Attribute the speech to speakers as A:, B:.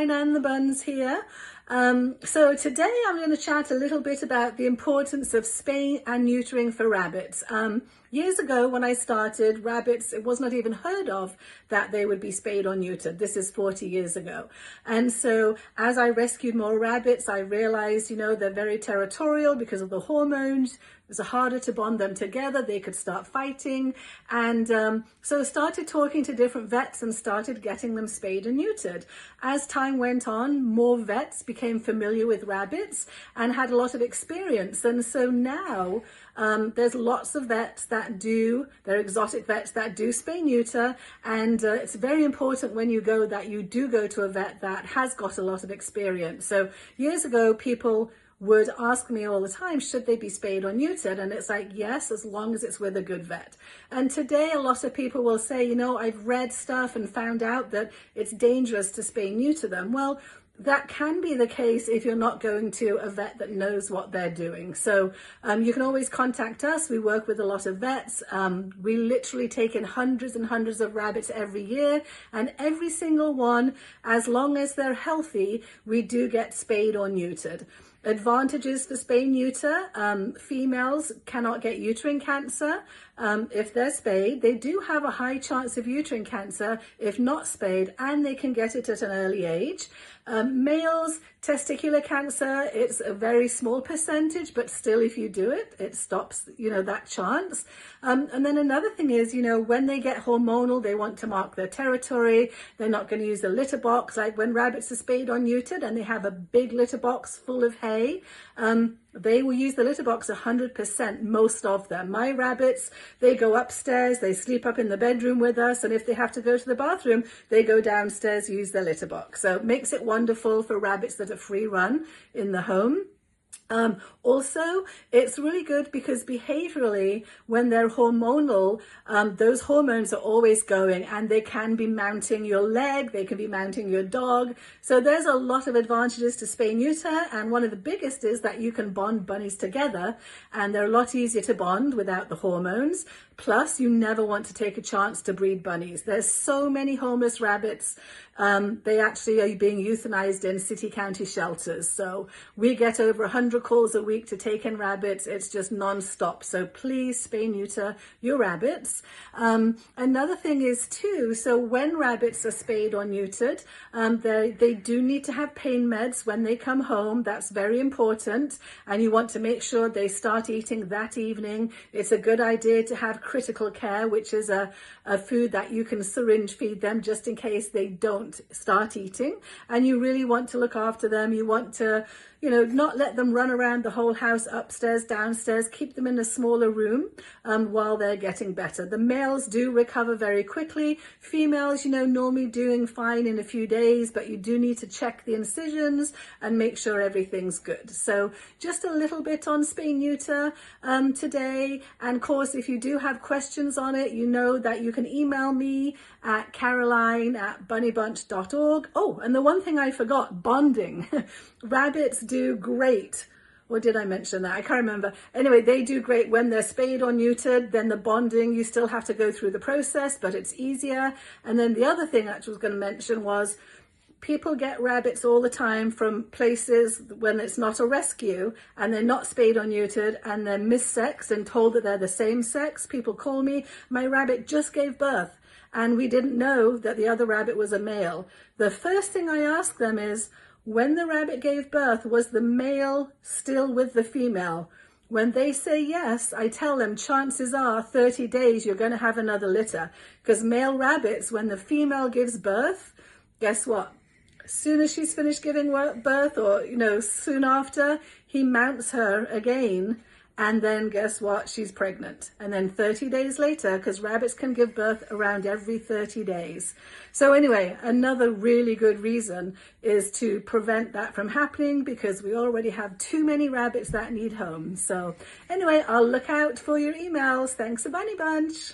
A: Caroline and the Buns here. So today I'm going to chat a little bit about the importance of spaying and neutering for rabbits. Years ago when I started, rabbits, it was not even heard of that they would be spayed or neutered. This is 40 years ago. And so as I rescued more rabbits, I realized, they're very territorial because of the hormones. It was harder to bond them together. They could start fighting. And so I started talking to different vets and started getting them spayed and neutered. As time went on, more vets became familiar with rabbits and had a lot of experience. And so now there's lots of vets that they're exotic vets that do spay neuter. And it's very important when you go that you do go to a vet that has got a lot of experience. So years ago, people would ask me all the time, should they be spayed or neutered? And it's like, yes, as long as it's with a good vet. And today, a lot of people will say, I've read stuff and found out that it's dangerous to spay neuter them. Well, that can be the case if you're not going to a vet that knows what they're doing. So you can always contact us. We work with a lot of vets. We literally take in hundreds and hundreds of rabbits every year, and every single one, as long as they're healthy, we do get spayed or neutered. Advantages for spay neuter: females cannot get uterine cancer if they're spayed. They do have a high chance of uterine cancer if not spayed, and they can get it at an early age. Males, testicular cancer, it's a very small percentage, but still if you do it, it stops, that chance. And then another thing is, when they get hormonal, they want to mark their territory. They're not going to use the litter box. Like when rabbits are spayed or neutered and they have a big litter box full of hay, they will use the litter box 100%, most of them. My rabbits, they go upstairs, they sleep up in the bedroom with us, and if they have to go to the bathroom, they go downstairs, use the litter box. So it makes it wonderful for rabbits that are free run in the home. Also, it's really good because behaviorally, when they're hormonal, those hormones are always going, and they can be mounting your leg, they can be mounting your dog. So there's a lot of advantages to spay neuter, and one of the biggest is that you can bond bunnies together, and they're a lot easier to bond without the hormones. Plus, you never want to take a chance to breed bunnies. There's so many homeless rabbits. They actually are being euthanized in city county shelters. So we get over 100 calls a week to take in rabbits. It's just non-stop. So please spay neuter your rabbits. Another thing is too, so when rabbits are spayed or neutered, they do need to have pain meds when they come home. That's very important. And you want to make sure they start eating that evening. It's a good idea to have critical care, which is a food that you can syringe feed them just in case they don't start eating. And you really want to look after them. You want to, not let them run around the whole house, upstairs, downstairs. Keep them in a smaller room while they're getting better. The males do recover very quickly. Females, normally doing fine in a few days, but you do need to check the incisions and make sure everything's good. So just a little bit on spay neuter today. And of course, if you do have questions on it, you know that you can email me at caroline@bunnybunch.org. Oh, and the one thing I forgot, bonding. Rabbits do great. Or did I mention that? I can't remember. Anyway, they do great when they're spayed or neutered. Then the bonding, you still have to go through the process, but it's easier. And then the other thing I was going to mention was people get rabbits all the time from places when it's not a rescue and they're not spayed or neutered and they're missexed and told that they're the same sex. People call me, my rabbit just gave birth and we didn't know that the other rabbit was a male. The first thing I ask them is, when the rabbit gave birth, was the male still with the female? When they say yes, I tell them chances are 30 days you're going to have another litter, because male rabbits, when the female gives birth, guess what? As soon as she's finished giving birth, or soon after, he mounts her again, and then guess what? She's pregnant. And then 30 days later, because rabbits can give birth around every 30 days. So anyway, another really good reason is to prevent that from happening, because we already have too many rabbits that need homes. So anyway, I'll look out for your emails. Thanks a bunny bunch.